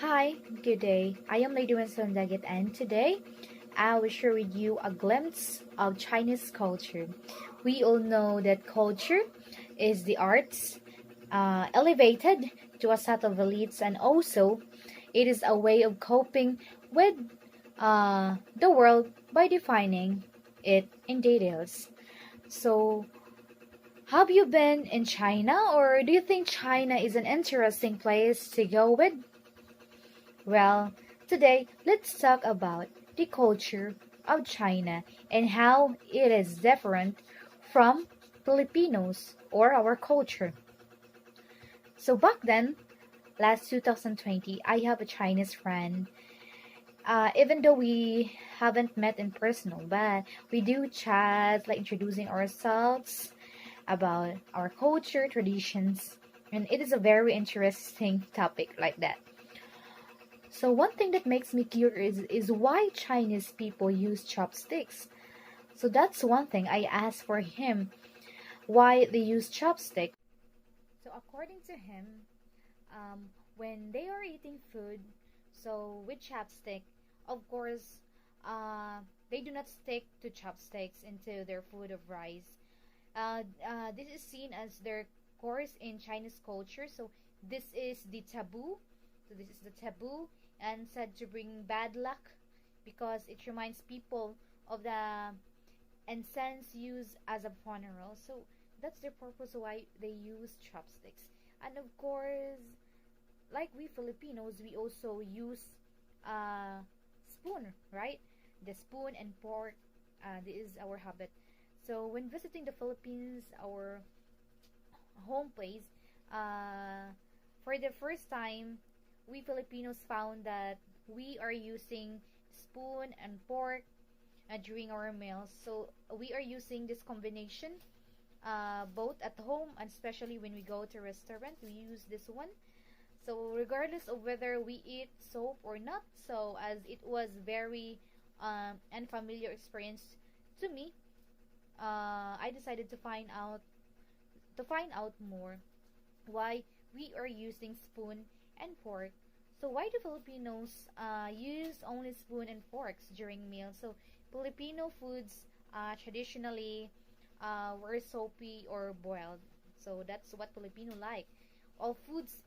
Hi, good day. I am Lady SALUNDAGUIT, and today I will share with you a glimpse of Chinese culture. We all know that culture is the arts elevated to a set of elites, and also it is a way of coping with the world by defining it in details. So, have you been in China, or do you think China is an interesting place to go with? Well, today let's talk about the culture of China and how it is different from Filipinos or our culture. So back then, last 2020, I have a Chinese friend. Even though we haven't met in personal, but we do chat, like introducing ourselves about our culture, traditions, and it is a very interesting topic like that. So one thing that makes me curious is why Chinese people use chopsticks. So that's one thing I asked for him, why they use chopsticks. So according to him, when they are eating food, so with chopstick, of course, they do not stick to chopsticks into their food of rice. This is seen as their course in Chinese culture. So this is the taboo. So this is the taboo and said to bring bad luck because it reminds people of the incense used as a funeral. So that's the purpose why they use chopsticks. And of course, like we Filipinos, we also use spoon, right? The spoon and fork. This is our habit. So when visiting the Philippines, our home place, for the first time, we Filipinos found that we are using spoon and fork during our meals. So we are using this combination both at home and especially when we go to restaurant, we use this one. So regardless of whether we eat soap or not, so as it was very unfamiliar experience to me, I decided to find out more why we are using spoon and fork. So why do Filipinos use only spoon and forks during meals? So Filipino foods traditionally were soapy or boiled. So that's what Filipino like. All foods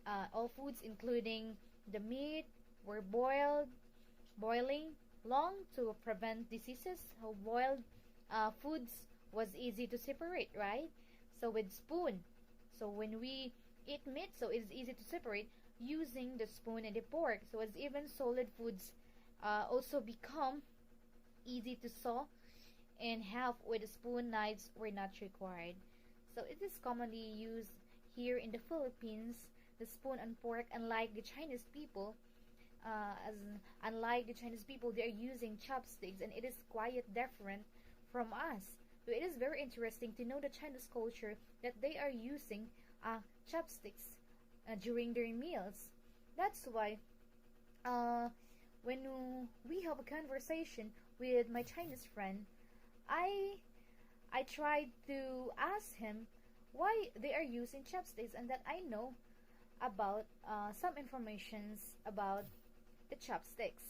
including the meat were boiling long to prevent diseases. So boiled foods was easy to separate, right? So with spoon, so when we eat meat, so it's easy to separate using the spoon and the fork. So as even solid foods also become easy to saw and half with a spoon, knives were not required. So it is commonly used here in the Philippines. The spoon and fork, unlike the Chinese people, as unlike the Chinese people, they are using chopsticks, and it is quite different from us. So it is very interesting to know the Chinese culture that they are using chopsticks during their meals. That's why uh, when we have a conversation with my Chinese friend, I I tried to ask him why they are using chopsticks and that I know about some informations about the chopsticks.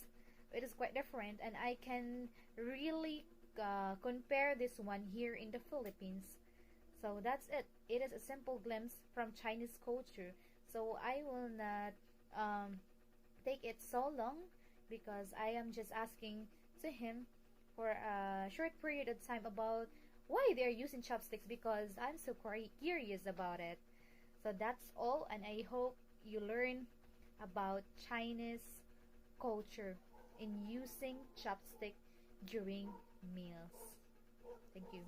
It is quite different, and I can really compare this one here in the Philippines. So that's it. It is a simple glimpse from Chinese culture. So I will not take it so long because I am just asking to him for a short period of time about why they are using chopsticks because I'm so curious about it. So that's all, and I hope you learn about Chinese culture in using chopstick during meals. Thank you.